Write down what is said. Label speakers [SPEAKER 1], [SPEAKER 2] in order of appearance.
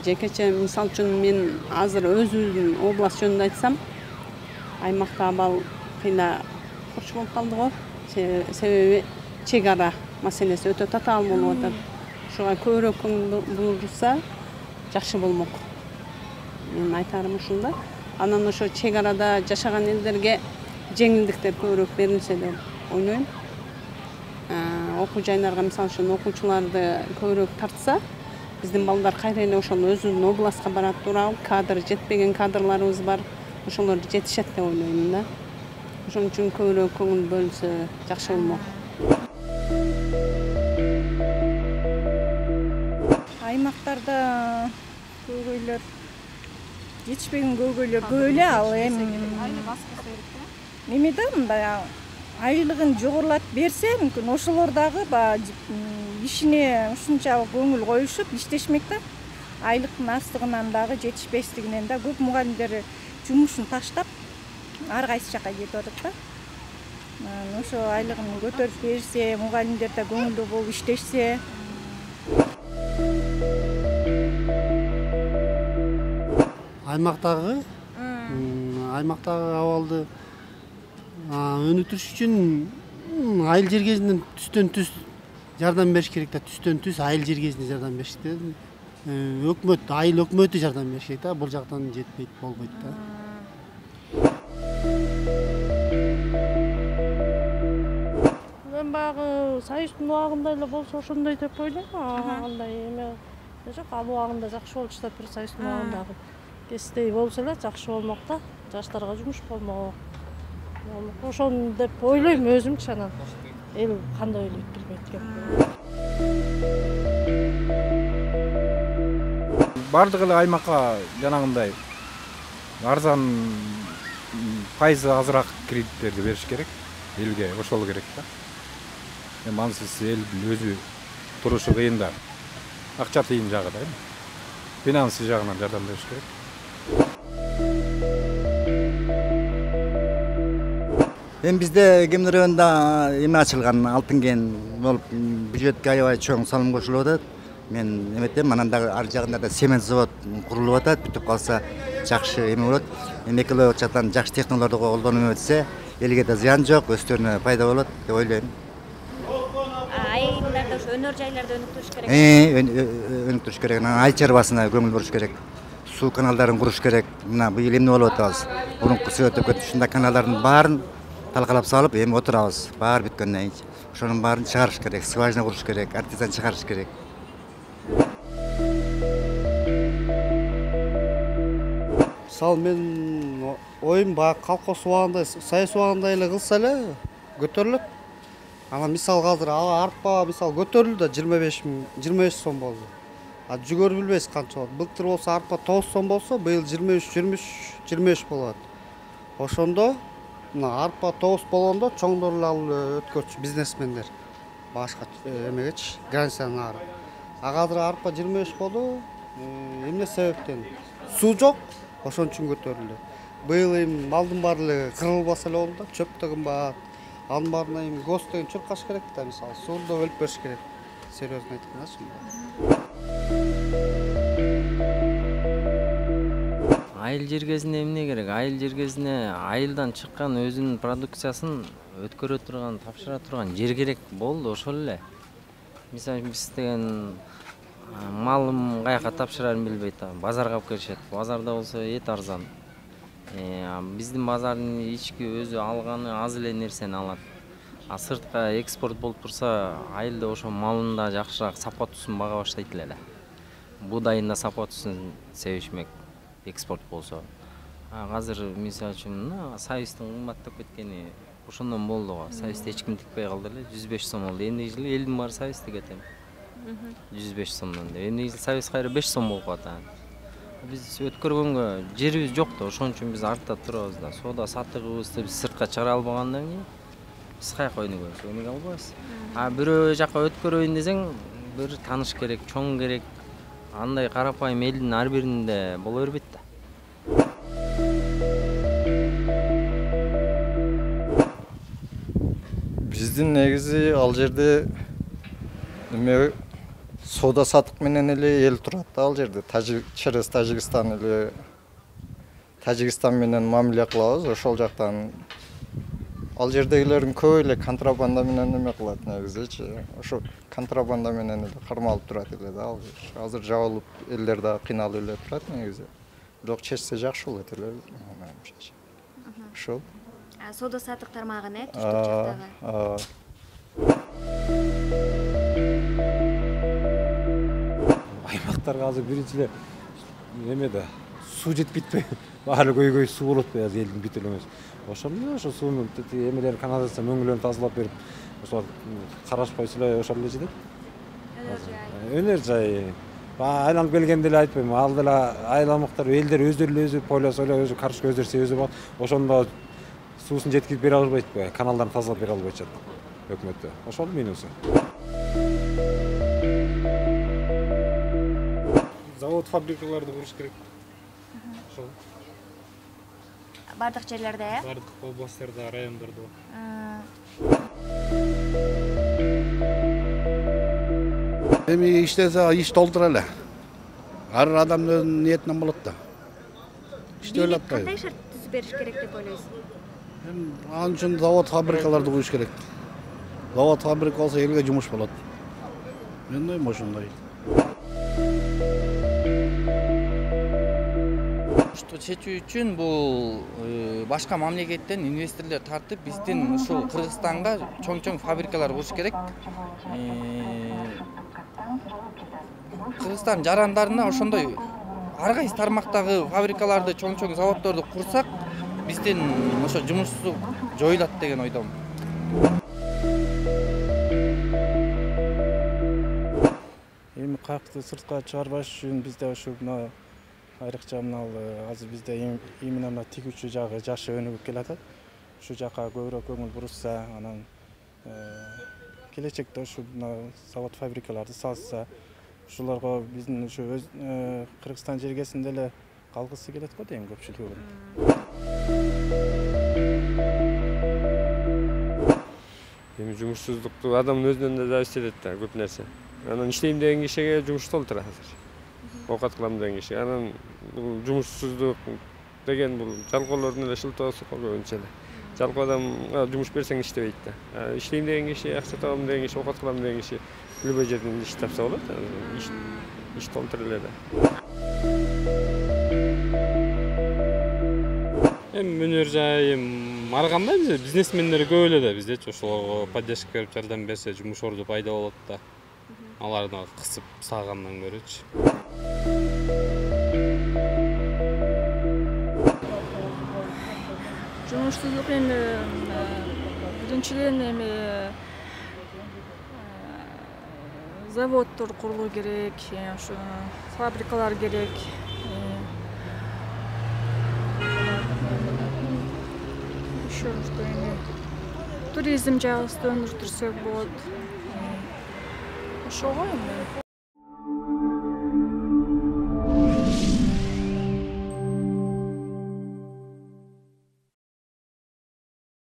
[SPEAKER 1] жекече мисал үчүн мен азыр өзүмдүн область жөнүндө айтсам, аймакта абал кыйла курч болуп калды го. Себеби чек ара маселеси өтө татаал болуп атат. Ушуга көбүрөөк көңүл бурулса жакшы болмок. Мен айтарым ушунда. Анан ошо чек арада жашаган элдерге жеңилдиктер көбүрөөк берилсе деп ойлойм. Окуу жайларга мисал үчүн окуучуларды көбүрөөк тартса, биздин балдар кайра эле ошол өзүнүн областка барат турабы, кадр жетпеген кадрларыбыз бар. Ошолор жетишет деп ойлойм да. Ошон үчүн көбүрөөк көңүл бөлүнсө жакшы болмок.
[SPEAKER 2] Аймактарда көйгөйлөр жетишпеген көйгөйлөр көп эле, ал эми немеде мындай айлыгын жогорулатып берсе, мүмкүн ошолор дагы ишине ушунча көңүл коюшуп иштешмек да. Айлыктын астыгынан дагы жетишпестигинен да көп мугалимдер жумушун таштап ар кайсы жака кетип атат да. Ошо айлыгын көтөрүп берсе, мугалимдер да көңүлдүү болуп иштешсе.
[SPEAKER 3] Аймактагы абалды өнүктүрүш үчүн айыл жер кезинен түстөн түз жардам бериш керек да. Түстөн түз айыл жер кезине жардам бериш керек. Өкмөт, айыл өкмөтү жардам бериш керек да. Бул жактан жетпейт, болбойт да.
[SPEAKER 4] Мен багы союздун убагында эле болсо ошондой деп ойлойм. Андай эме жок, ал убагында жакшы болчу да, бир союздун убагындагы кестей болсо эле жакшы болмок да. Жаштарга жумуш болмок. Ошону деп ойлойм өзүмчү, анан эл кандай ойлойт билбейт экен.
[SPEAKER 5] Бардык эле аймакка жанагындай арзан пайызы азыраак кредиттерди бериш керек. Элге ошол керек да. Ансыз элдин өзү турушу кыйын да. Акча тыйын жагы да. Финансы жагынан жардам бериш керек.
[SPEAKER 6] Эми бизде Кемин районунда эме ачылган, алтын кен болуп, бюджетке аябай чоң салым кошулуп атат. Мен эметем, анан дагы ар жагында да семен завод курулуп атат. Бүтүп калса жакшы эме болот. Экологиялык жактан жакшы технологияларды колдонуп өтсө, элге да зыян жок, өздөрүнө пайда болот деп ойлойм.
[SPEAKER 7] Айылдарда ошо өнөр жайларды өнүктүрүш керек.
[SPEAKER 6] Өнүктүрүш керек. Айыл чарбасына көңүл буруш керек. Суу каналдарын куруш керек. Мына быйыл эмне болуп атабыз? Мурунку Совет өкмөтү ушундай каналдардын баарын талкалап салып, эми отурабыз. Баары бүткөндөн кийин. Ошонун баарын чыгарыш керек, скважина куруш керек, артизан чыгарыш керек.
[SPEAKER 3] Мисалы мен оюм баягы колхоз убагында, союз убагында эле кылса эле көтөрүлөт. Анан мисалы азыр арпа мисалы көтөрүлдү да 25 сом болду. Жүгөр билбейсиз канча болот. Былтыр болсо арпа 9 сом болсо, быйыл 23 болот. Ошондо мына арпа 9 болгондо чоңдор эле алып өткөрчү бизнесмендер. Башка эмегечи, границадан ары. Азыр арпа 23 болду. Эмне себептен? Суу жок, ошон үчүн көтөрүлдү. Быйыл эми малдын баары эле кырылбаса эле болду да, чөп да кымбат. Анын баарына эми гос деген чуркаш керек да, мисалы сууну да бөлүп бериш керек. Серьезно айткандачы.
[SPEAKER 8] Айыл жер кезине эмне керек? Айыл жер кезине айылдан чыккан өзүнүн продукциясын өткөрө турган, тапшыра турган жер керек болду, ошол эле. Мисалы биз деген малым каяка тапшырарын билбейт, базарга алып келишет. Базарда болсо эт арзан. Биздин базардын ички өзү алганы аз эле нерсени алат. Сыртка экспорт болуп турса, айылда ошо малында жакшыраак сапа түзүн бага баштайт эле. Будайында сапа түзүн себишмек экспорт болсо. Азыр мисалы үчүн союздун кымбаттап кеткени ошондон болду го. Союзда эч ким тикпей калды эле, 105 сом болду. Эндиги жылы элдин баары союз тигет эми. 105 сомдон. Эндиги жылы союз кайра 5 сом болуп калат. Биз өткөргөнгө жерибиз жок да, ошон үчүн биз артта турабыз да. Соода саттыгыбызды биз сыртка чыгара албагандан кийин биз каяка өнүгөбүз? Өнүгө албайбыз. Бирөө жака өткөрөйүн десең, бир тааныш керек, чоң керек. Андай карапайым элдин ар биринде боло бербейт да.
[SPEAKER 5] Биздин негизи ал жерде эме
[SPEAKER 9] соода сатык менен эле эл турат да ал жерде. Через Тажикстан эле Тажикстан менен мамиле кылабыз. Ошол жактан ал жердегилердин көп эле контрабанда менен эме кылат негизичи. Ошо контрабанда менен эле кармалып турат эле да ал жер. Азыр жабылып элдер да кыйналып эле турат негизи. Бирок чечсе жакшы болот эле менимче. Ошол.
[SPEAKER 7] Соода саттык тармагын түштүк жактагы.
[SPEAKER 5] Аймактарга азыр биринчиле эмеде суу жетпейт бе? Баары көйгөй суу болот бе азыр элдин бүт эле эмес. Ошол эле ошо суунун эмелери канализация мөңгүлөрүн тазалап берип, ошо карашпайсыз эле ошол эле жетет. Өнөр жай. Айланып келгенде эле айтпайм, ал деле айламактар элдер өздөрү эле өзү пойласа эле өзү карышка өздөрү себеби бар. Ошондо суусун жеткирип бере албайт бе? Каналдарын тазалап бере албайт жатат өкмөттө. Ошол минусу. Завод, фабрикаларды куруш керек. Ошол.
[SPEAKER 7] Бардык жерлерде,
[SPEAKER 5] Бардык областтарда, райондордо.
[SPEAKER 10] Эми иштесе иш толтура эле. Ар адамдын өзүнүн ниетинен болот да. Иштеп атпайбы?
[SPEAKER 7] Кандай шарт түзүп бериш керек деп ойлойсуз?
[SPEAKER 10] Ал үчүн завод, фабрикаларды куруш керек. Завод, фабрика болсо элге жумуш болот. Мен ойм ошондой.
[SPEAKER 11] Чечүү үчүн бул башка мамлекеттен инвесторлор тартып биздин ушул Кыргызстанга чоң-чоң фабрикалар куруш керек. Кыргызстан жарандарына ошондой ар кайсы тармактагы фабрикаларды, чоң-чоң заводдорду курсак, биздин ошо жумушсуздук жоюлат деген ойдомун.
[SPEAKER 12] Эми кайыкты сыртка чыгарбаш үчүн бизде ошо айрыкча азыр бизде именно мына тигүүчү жагы жашы өнүгүп келатат. Ушу жака көбүрөөк көңүл бурушса, анан келечекте ушу завод, фабрикаларды салса, ушуларга биздин ушу өз Кыргызстан жергесинде эле калгысы келет го дейм көпчүлүгү.
[SPEAKER 13] Эми жумушсуздукту адамдын өзүнөн да зависит этет да көп нерсе. Анан иштейм деген кишиге жумуш толтура азыр. Оокат кылам деген киши. Анан бул жумушсуздук деген бул жалкоолордун эле шылтоосу көбүнчө эле. Жалкоо адамга жумуш берсең иштебейт да. Иштейм деген киши, акча табам деген киши, оокат кылам деген киши любой жерден иш тапса болот. Иш толтура эле да.
[SPEAKER 14] Эми өнөр жай ар кандай бизнесмендер көп эле да биздечи ошолорго поддержка берип жардам берсе жумуш орду пайда болот да. Аларды кысып саагандан көрөчү.
[SPEAKER 2] Жумушсуздук эми биринчиден эми заводдор курулуу керек, ошо фабрикалар керек. Ошо эми туризм жагыбызды өнүктүрсөк болот. Ошого эми